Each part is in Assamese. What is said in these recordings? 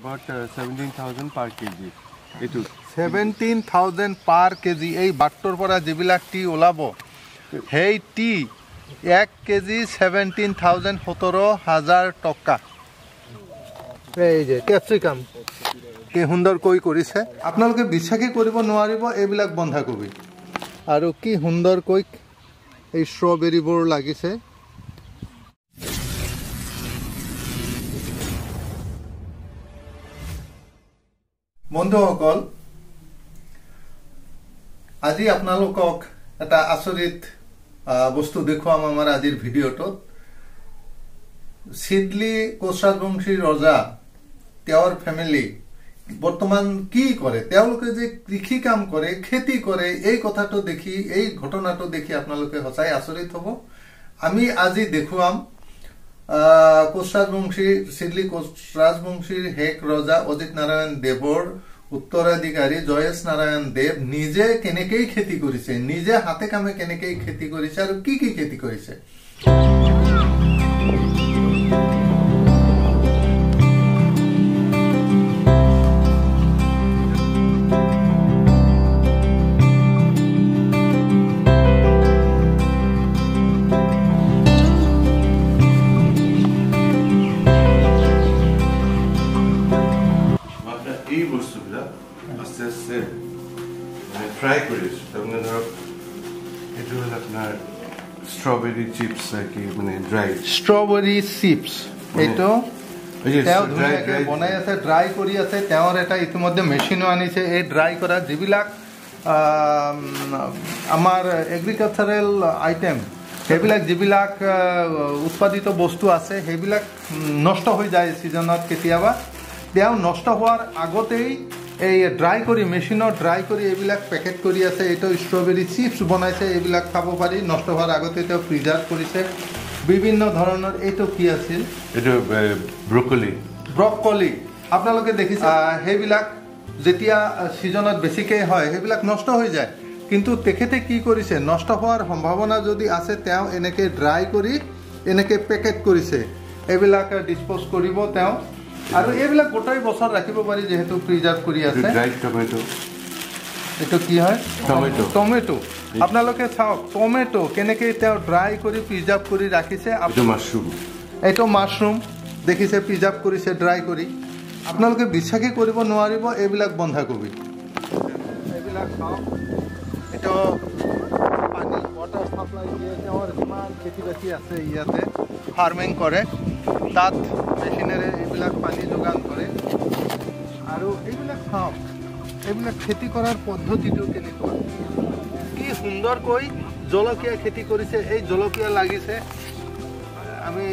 About 17,000 per kg. 17,000 per kg এই বাট্টৰ পৰা যিবিলাক টি ওলাব সেই টি 1 কেজি 17,000 17,000 টকা এই যে ক্যাপসিকাম কি সুন্দৰ কৈ কৰিছে আপোনালোকে বিশ্বাসই কৰিব নোৱাৰিব এইবিলাক বন্ধাকবি আৰু কি সুন্দৰ কৈ এই স্ট্ৰবেৰীবোৰ লাগিছে বন্ধুসকল আজি আপোনালোকক এটা আচৰিত বস্তু দেখুৱাম আমাৰ আজিৰ ভিডিঅ'টোত সিডলি কোচৰাজবংশী ৰজা তেওঁৰ ফ্যামিলি বৰ্তমান কি কৰে তেওঁলোকে যে কৃষি কাম কৰে খেতি কৰে এই কথাটো দেখি এই ঘটনাটো দেখি আপোনালোকে হচাই আচৰিত হ'ব আমি আজি দেখুৱাম কোচৰাজবংশী সিডলি কোচৰাজবংশীৰ হেক ৰজা অজিত নাৰায়ণ দেৱৰ উত্তৰাধিকাৰী জয়েশ নাৰায়ণ দেৱ নিজে কেনেকৈ খেতি কৰিছে নিজে হাতে কামে কেনেকৈ খেতি কৰিছে আৰু কি কি খেতি কৰিছে ফ্রাই করিস তারমানে ধরো এটা হলো আপনার স্ট্রবেরি চিপস কি মানে ড্রাই স্ট্রবেরি চিপস এইটো তেও ধুনীয়াকৈ বনাই আছে ড্ৰাই কৰি আছে তেওঁৰ এটা ইতিমধ্যে মেচিনো আনিছে এই ড্ৰাই কৰা যিবিলাক আমাৰ এগ্ৰিকালচাৰেল আইটেম সেইবিলাক যিবিলাক উৎপাদিত বস্তু আছে সেইবিলাক নষ্ট হৈ যায় সিজনত কেতিয়াবা তেও নষ্ট হোৱাৰ আগতেই এই ড্ৰাই কৰি মেচিনত ড্ৰাই কৰি এইবিলাক পেকেট কৰি আছে এইটো স্ট্ৰবেৰী চিপস বনাইছে এইবিলাক খাব পাৰি নষ্ট হোৱাৰ আগতে তেও প্ৰিজাৰ্ভ কৰিছে বিভিন্ন ধৰণৰ এইটো কি আছিল এইটো ব্ৰকলি আপোনালোকে দেখিছে সেইবিলাক যেতিয়া সিজনত বেছিকৈ হয় সেইবিলাক নষ্ট হৈ যায় কিন্তু তেখেতে কি কৰিছে নষ্ট হোৱাৰ সম্ভাৱনা যদি আছে তেও এনেকৈ ড্ৰাই কৰি এনেকৈ পেকেট কৰিছে এইবিলাক ডিসপোজ কৰিব তেও আৰু এইবিলাক গোটাই বছৰ ৰাখিব পাৰি যেহেতু প্ৰিজাৰ্ভ কৰি আছে ড্ৰাই টমেটো এটো কি হয় টমেটো আপোনালোকে চাওক টমেটো কেনেকৈ তেও ড্ৰাই কৰি প্ৰিজাৰ্ভ কৰি ৰাখিছে এইটো মাশৰুম দেখিছে প্ৰিজাৰ্ভ কৰিছে ড্ৰাই কৰি আপোনালোকে বিশ্বাসই কৰিব নোৱাৰিব এইবিলাক বন্ধাকবি এইবিলাক চাওক এইটো পানী ওয়াটাৰ সাপ্লাই দিয়ে তেওঁৰ যিমান খেতি বাতি আছে ইয়াতে ফাৰ্মিং কৰে তাত মেচিনেৰে এইবিলাক পানী যোগান কৰে আৰু এইবিলাক চাওক এইবিলাক খেতি কৰাৰ পদ্ধতিটো কেনেকুৱা কি সুন্দৰকৈ জলকীয়া খেতি কৰিছে এই জলকীয়া লাগিছে আমি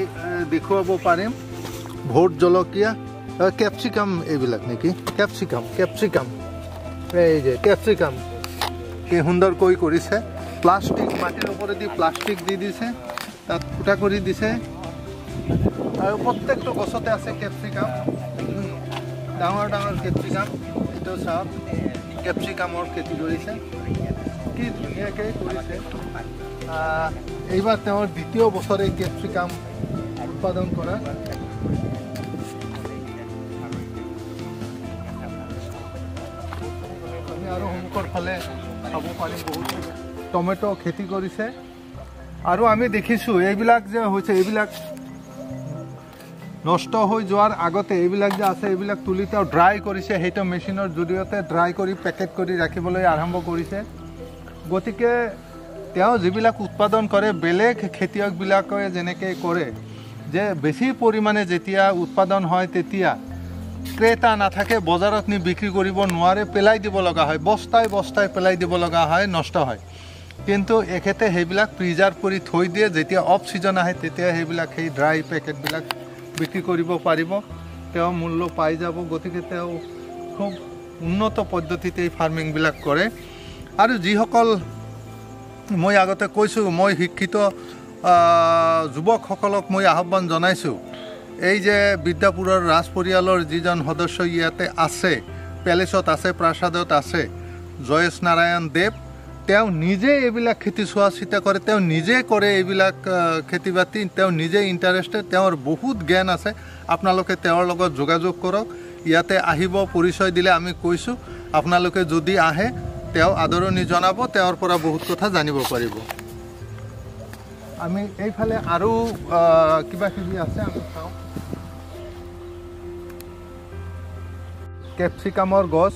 দেখুৱাব পাৰিম ভোট জলকীয়া ক্যাপসিকাম এইবিলাক নেকি ক্যাপসিকাম এই যে ক্যাপসিকাম কি সুন্দৰকৈ কৰিছে প্লাষ্টিক মাটিৰ ওপৰেদি প্লাষ্টিক দি দিছে তাত ফুটা কৰি দিছে আৰু প্ৰত্যেকটো গছতে আছে ক্যাপসিকাম ডাঙৰ ডাঙৰ ক্যাপসিকাম এইটো চাওক ক্যাপসিকামৰ খেতি কৰিছে কি ধুনীয়াকৈ কৰিছে এইবাৰ তেওঁৰ দ্বিতীয় বছৰে ক্যাপসিকাম উৎপাদন কৰা আমি আৰু সন্মুখৰ ফালে খাব পাৰিম বহুত টমেটো খেতি কৰিছে আৰু আমি দেখিছোঁ এইবিলাক যে হৈছে এইবিলাক নষ্ট হৈ যোৱাৰ আগতে এইবিলাক যে আছে এইবিলাক তুলি তেও ড্ৰাই কৰিছে সেইটো মেচিনৰ জৰিয়তে ড্ৰাই কৰি পেকেট কৰি ৰাখিবলৈ আৰম্ভ কৰিছে গতিকে তেও যিবিলাক উৎপাদন কৰে বেলেগ খেতিয়কবিলাকে যেনেকৈ কৰে যে বেছি পৰিমাণে যেতিয়া উৎপাদন হয় তেতিয়া ক্ৰেতা নাথাকে বজাৰত নি বিক্ৰী কৰিব নোৱাৰে পেলাই দিব লগা হয় বস্তাই পেলাই দিব লগা হয় নষ্ট হয় কিন্তু এখেতে সেইবিলাক প্ৰিজাৰ্ভ কৰি থৈ দিয়ে যেতিয়া অফ সিজন আহে তেতিয়া সেইবিলাক সেই ড্ৰাই পেকেটবিলাক বিক্ৰী কৰিব পাৰিব তেও মূল্য পাই যাব গতিকে তেও খুব উন্নত পদ্ধতিতে এই ফাৰ্মিংবিলাক কৰে আৰু যিসকল মই আগতে কৈছোঁ মই শিক্ষিত যুৱকসকলক মই আহ্বান জনাইছোঁ এই যে বিদ্যাপুৰৰ ৰাজ পৰিয়ালৰ যিজন সদস্য ইয়াতে আছে পেলেচত আছে প্ৰাসাদত আছে জয়েশ নাৰায়ণ দেৱ তেও নিজে এইবিলাক খেতি চোৱা চিতা কৰে তেও নিজে কৰে এইবিলাক খেতি বাতি তেও নিজে ইণ্টাৰেষ্টেড তেওঁৰ বহুত জ্ঞান আছে আপোনালোকে তেওঁৰ লগত যোগাযোগ কৰক ইয়াতে আহিব পৰিচয় দিলে আমি কৈছোঁ আপোনালোকে যদি আহে তেওঁ আদৰণি জনাব তেওঁৰ পৰা বহুত কথা জানিব পাৰিব আমি এইফালে আৰু কিবা কিবি আছে আমি চাওঁ কেপচিকামৰ গছ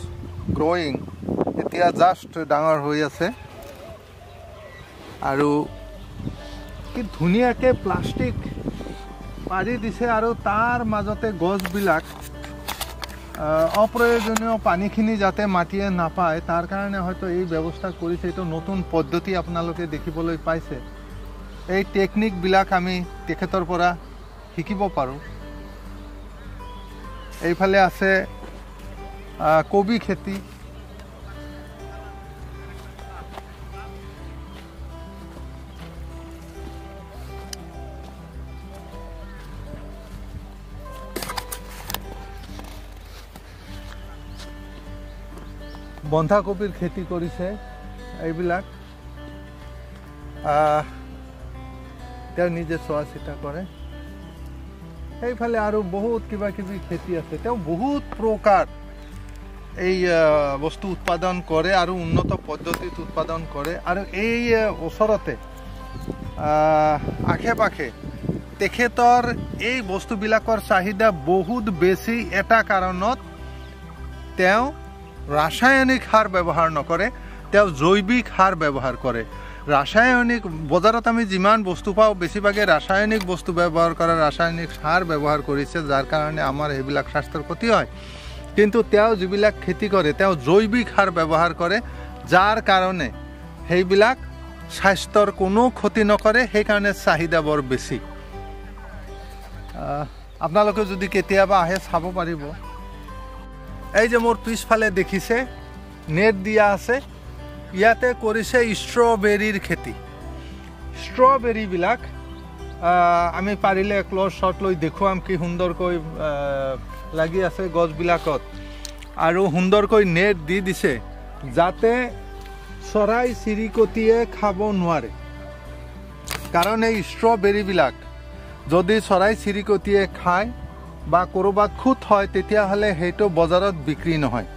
গ্ৰয়িং এতিয়া জাষ্ট ডাঙৰ হৈ আছে আৰু কি ধুনীয়াকৈ প্লাষ্টিক পাৰি দিছে আৰু তাৰ মাজতে গছবিলাক অপ্ৰয়োজনীয় পানীখিনি যাতে মাটিয়ে নাপায় তাৰ কাৰণে হয়তো এই ব্যৱস্থা কৰিছে এইটো নতুন পদ্ধতি আপোনালোকে দেখিবলৈ পাইছে এই টেকনিকবিলাক আমি তেখেতৰ পৰা শিকিব পাৰোঁ এইফালে আছে কবি খেতি বন্ধাকবিৰ খেতি কৰিছে এইবিলাক তেওঁ নিজে চোৱা চিতা কৰে এইফালে আৰু বহুত কিবা কিবি খেতি আছে তেওঁ বহুত প্ৰকাৰ এই বস্তু উৎপাদন কৰে আৰু উন্নত পদ্ধতিত উৎপাদন কৰে আৰু এই ওচৰতে আশে পাশে তেখেতৰ এই বস্তুবিলাকৰ চাহিদা বহুত বেছি এটা কাৰণত তেওঁ ৰাসায়নিক সাৰ ব্যৱহাৰ নকৰে তেওঁ জৈৱিক সাৰ ব্যৱহাৰ কৰে ৰাসায়নিক বজাৰত আমি যিমান বস্তু পাওঁ বেছিভাগে ৰাসায়নিক বস্তু ব্যৱহাৰ কৰে ৰাসায়নিক সাৰ ব্যৱহাৰ কৰিছে যাৰ কাৰণে আমাৰ এইবিলাক স্বাস্থ্যৰ ক্ষতি হয় কিন্তু তেওঁ যিবিলাক খেতি কৰে তেওঁ জৈৱিক সাৰ ব্যৱহাৰ কৰে যাৰ কাৰণে সেইবিলাক স্বাস্থ্যৰ কোনো ক্ষতি নকৰে সেইকাৰণে চাহিদা বৰ বেছি আপোনালোকে যদি কেতিয়াবা আহে চাব পাৰিব এই যে মোৰ পিছফালে দেখিছে নেট দিয়া আছে ইয়াতে কৰিছে ষ্ট্ৰবেৰীৰ খেতি ষ্ট্ৰবেৰীবিলাক আমি পাৰিলে ক্লজ শ্বট লৈ দেখুৱাম কি সুন্দৰকৈ লাগি আছে গছবিলাকত আৰু সুন্দৰকৈ নেট দি দিছে যাতে চৰাই চিৰিকটিয়ে খাব নোৱাৰে কাৰণ এই ষ্ট্ৰবেৰীবিলাক যদি চৰাই চিৰিকটিয়ে খায় বা ক'ৰবাত খুঁত হয় তেতিয়াহ'লে সেইটো বজাৰত বিক্ৰী নহয়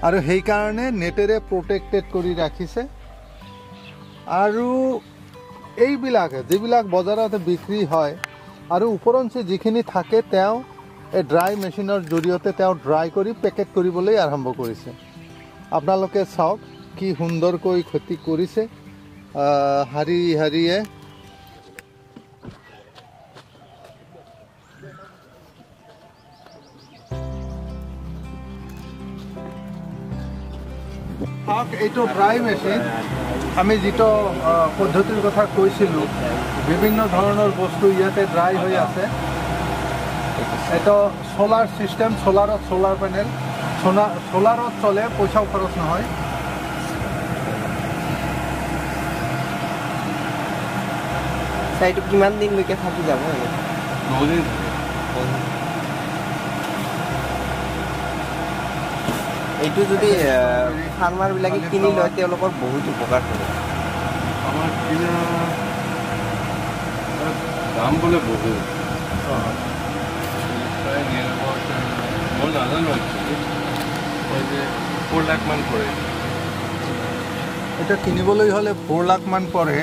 আৰু সেইকাৰণে নেটেৰে প্ৰটেক্টেড কৰি ৰাখিছে আৰু এইবিলাক যিবিলাক বজাৰত বিক্ৰী হয় আৰু ওপৰঞ্চি যিখিনি থাকে তেওঁ এই ড্ৰাই মেচিনৰ জৰিয়তে তেওঁ ড্ৰাই কৰি পেকেট কৰিবলৈ আৰম্ভ কৰিছে আপোনালোকে চাওক কি সুন্দৰকৈ খেতি কৰিছে শাৰী শাৰীয়ে এইটো ড্ৰাই মেচিন আমি যিটো পদ্ধতিৰ কথা কৈছিলোঁ বিভিন্ন ধৰণৰ বস্তু ইয়াতে ড্ৰাই হৈ আছে এইটো সোলাৰ সিস্টেম সোলাৰত সোলাৰ পেনেল সোলাৰত চলে পইচাও খৰচ নহয় এইটো কিমান দিনলৈকে থাকি যাব এইটো যদি ফাৰ্মাৰবিলাকে কিনি লয় তেওঁলোকৰ বহুত উপকাৰ কৰে আমাৰ কিনা দাম বোলে বহুত প্ৰায় মই নাজানো যে 4 লাখ মান পৰে এটা কিনিবলৈ হ'লে 4 লাখ মান পৰে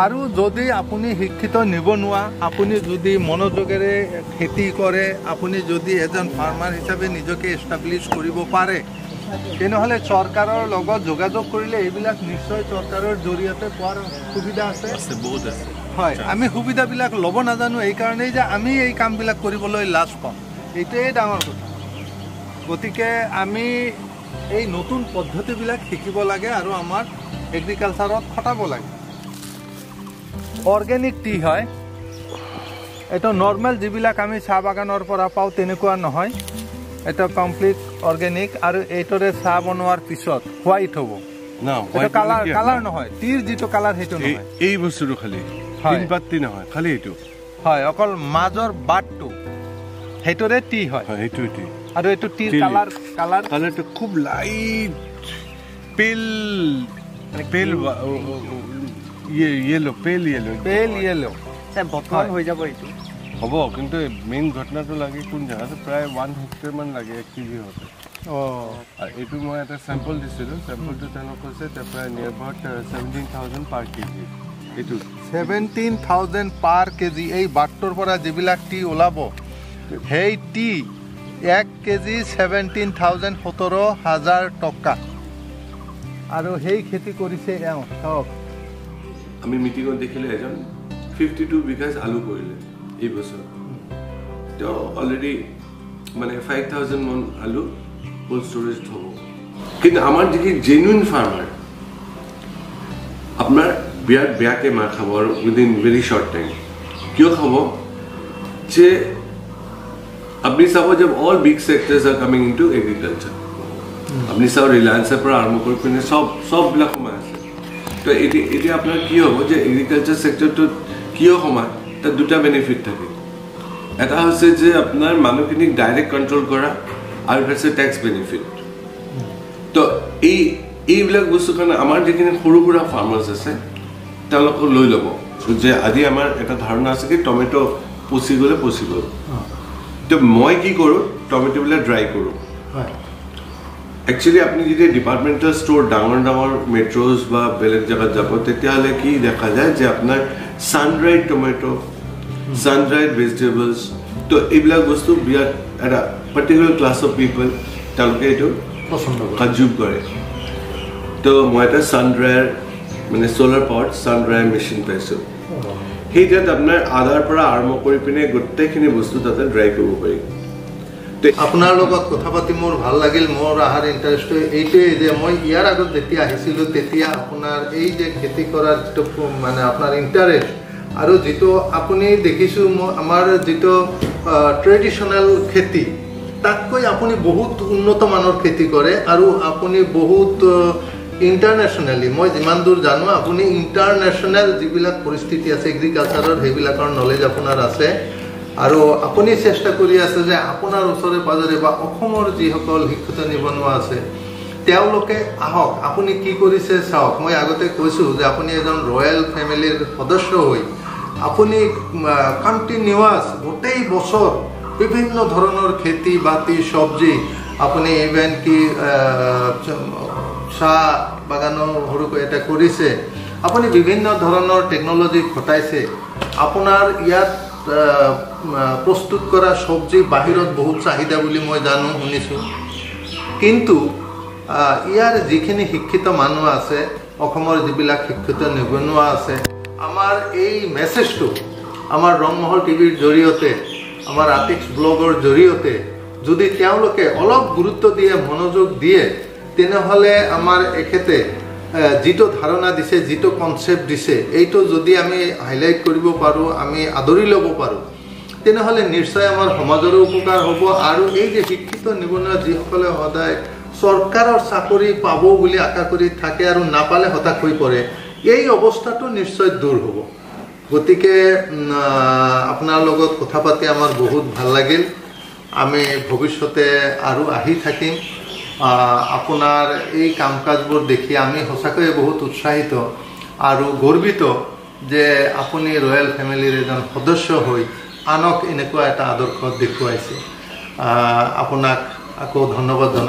আৰু যদি আপুনি শিক্ষিত নিবনুৱা আপুনি যদি মনোযোগেৰে খেতি কৰে আপুনি যদি এজন ফাৰ্মাৰ হিচাপে নিজকে এষ্টাব্লিছ কৰিব পাৰে তেনেহ'লে চৰকাৰৰ লগত যোগাযোগ কৰিলে এইবিলাক নিশ্চয় চৰকাৰৰ জৰিয়তে পোৱাৰ সুবিধা আছে বহুত আছে হয় আমি সুবিধাবিলাক ল'ব নাজানো এইকাৰণেই যে আমি এই কামবিলাক কৰিবলৈ লাজ পাওঁ এইটোৱেই ডাঙৰ কথা গতিকে আমি এই নতুন পদ্ধতিবিলাক শিকিব লাগে আৰু আমাৰ এগ্ৰিকালচাৰত খটাব লাগে অৰ্গেনিক টি হয় এটা নৰ্মেল যিবিলাক আমি চাহ বাগানৰ পৰা পাওঁ তেনেকুৱা নহয় এটা কমপ্লিট অৰ্গেনিক আৰু এইটোৰে চাহ বনোৱাৰ পিছত হোৱাইট হ'ব না কালাৰ নহয় টিৰ যিটো কালাৰ সেইটো নহয় এই বস্তুটো খালি পাতি নহয় খালি এইটো হয় অকল মাজৰ বাটটো সেইটোৰে টি হয় সেইটো টি আৰু এইটো টিৰ কালাৰটো খুব লাইট পেল বৰ্তমান হৈ যাব এইটো হ'ব কিন্তু মেইন ঘটনাটো লাগে কোন জেগাত প্ৰায় 1 হেক্টৰ মান লাগে 1 কেজি হতে আৰু এইটো মই এটা চেম্পল দিছিলোঁ চেম্পলটো তেওঁলোকে কৈছে প্ৰায় নিয়াৰ এবাউট 17,000 পাৰ কেজি এইটো 17,000 পাৰ কেজি এই বাটটোৰ পৰা যিবিলাক টি ওলাব সেই টি 1 কেজি 17,000 17,000 টকা আৰু সেই খেতি কৰিছে এওঁ চাওক আমি মিটিঙত দেখিলে এজন 52 বিঘাজ আলু কৰিলে এই বছৰ তো অলৰেডি মানে 5,000 মন আলু কোল্ড ষ্টৰেজ হ'ব কিন্তু আমাৰ যিকি জেনুইন ফাৰ্মাৰ আপোনাৰ বিয়াত বেয়াকে মাৰ খাব আৰু উইদিন ভেৰি শৰ্ট টাইম কিয় খাব যে আপনি চাব যে all big sectors are coming into agriculture আপনি চাব ৰিলায়েন্সৰ পৰা আৰম্ভ কৰি পিনে সববিলাক সোমাই আছে তো এতিয়া আপোনাৰ কি হ'ব যে এগ্ৰিকালচাৰ সেক্টৰটোত কিয় সোমায় তাৰ দুটা বেনিফিট থাকে এটা হৈছে যে আপোনাৰ মানুহখিনিক ডাইৰেক্ট কণ্ট্ৰল কৰা আৰু হৈছে টেক্স বেনিফিট তো এইবিলাক বস্তু কাৰণে আমাৰ যিখিনি সৰু সুৰা ফাৰ্মাৰ্ছ আছে তেওঁলোকক লৈ ল'ব যে আজি আমাৰ এটা ধাৰণা আছে কি টমেটো পচি গ'ল তো মই কি কৰোঁ টমেটোবিলাক ড্ৰাই কৰোঁ একচুৱেলি আপুনি যদি ডিপাৰ্টমেণ্টেল ষ্ট'ৰ ডাঙৰ মেট্ৰ'জ বা বেলেগ জেগাত যাব তেতিয়াহ'লে কি দেখা যায় যে আপোনাৰ ছানড্ৰাইড টমেটো ছানড্ৰাইড ভেজিটেবলছ তো এইবিলাক বস্তু বিৰাট এটা পাৰ্টিকুলাৰ ক্লাছ অফ পিপল তেওঁলোকে এইটো কনজিউম কৰে তো মই এটা ছানড্ৰায়াৰ মানে ছ'লাৰ পাৱাৰ্ড ছানড্ৰায়াৰ মেচিন পাইছোঁ সেইটাত আপোনাৰ আদাৰ পৰা আৰম্ভ কৰি পিনে গোটেইখিনি বস্তু তাতে ড্ৰাই কৰিব পাৰি আপোনাৰ লগত কথা পাতি মোৰ ভাল লাগিল মোৰ আহাৰ ইণ্টাৰেষ্ট এইটোৱে যে মই ইয়াৰ আগত যেতিয়া আহিছিলোঁ তেতিয়া আপোনাৰ এই যে খেতি কৰাৰ যিটো মানে আপোনাৰ ইণ্টাৰেষ্ট আৰু যিটো আপুনি দেখিছোঁ আমাৰ যিটো ট্ৰেডিশ্যনেল খেতি তাতকৈ আপুনি বহুত উন্নত মানৰ খেতি কৰে আৰু আপুনি বহুত ইণ্টাৰনেশ্যনেলি মই যিমান দূৰ জানো আপুনি ইণ্টাৰনেশ্যনেল যিবিলাক পৰিস্থিতি আছে এগ্ৰিকালচাৰৰ সেইবিলাকৰ নলেজ আপোনাৰ আছে আৰু আপুনি চেষ্টা কৰি আছে যে আপোনাৰ ওচৰে পাজৰে বা অসমৰ যিসকল শিক্ষিত নিবনুৱা আছে তেওঁলোকে আহক আপুনি কি কৰিছে চাওক মই আগতে কৈছোঁ যে আপুনি এজন ৰয়েল ফেমিলিৰ সদস্য হৈ আপুনি কণ্টিনিউৱাছ গোটেই বছৰ বিভিন্ন ধৰণৰ খেতি বাতি চব্জি আপুনি ইভেন কি চাহ বাগানৰ সৰুকৈ এটা কৰিছে আপুনি বিভিন্ন ধৰণৰ টেকন'লজি ঘটাইছে আপোনাৰ ইয়াত প্ৰস্তুত কৰা চব্জি বাহিৰত বহুত চাহিদা বুলি মই জানো শুনিছোঁ কিন্তু ইয়াৰ যিখিনি শিক্ষিত মানুহ আছে অসমৰ যিবিলাক শিক্ষিত নিবনুৱা আছে আমাৰ এই মেছেজটো আমাৰ ৰংমহল টিভিৰ জৰিয়তে আমাৰ আৰ্টিক্স ব্লগৰ জৰিয়তে যদি তেওঁলোকে অলপ গুৰুত্ব দিয়ে মনোযোগ দিয়ে তেনেহ'লে আমাৰ এখেতে যিটো ধাৰণা দিছে যিটো কনচেপ্ট দিছে এইটো যদি আমি হাইলাইট কৰিব পাৰোঁ আমি আদৰি ল'ব পাৰোঁ তেনেহ'লে নিশ্চয় আমাৰ সমাজৰো উপকাৰ হ'ব আৰু এই যে শিক্ষিত নিবনুৱা যিসকলে সদায় চৰকাৰৰ চাকৰি পাব বুলি আশা কৰি থাকে আৰু নাপালে হতাশ হৈ পৰে এই অৱস্থাটো নিশ্চয় দূৰ হ'ব গতিকে আপোনাৰ লগত কথা পাতি আমাৰ বহুত ভাল লাগিল আমি ভৱিষ্যতে আৰু আহি থাকিম আপোনাৰ এই কাম কাজবোৰ দেখি আমি সঁচাকৈয়ে বহুত উৎসাহিত আৰু গৰ্বিত যে আপুনি ৰয়েল ফেমিলিৰ এজন সদস্য হৈ আনক এনেকুৱা এটা আদৰ্শ দেখুৱাইছে আপোনাক আকৌ ধন্যবাদ জনাই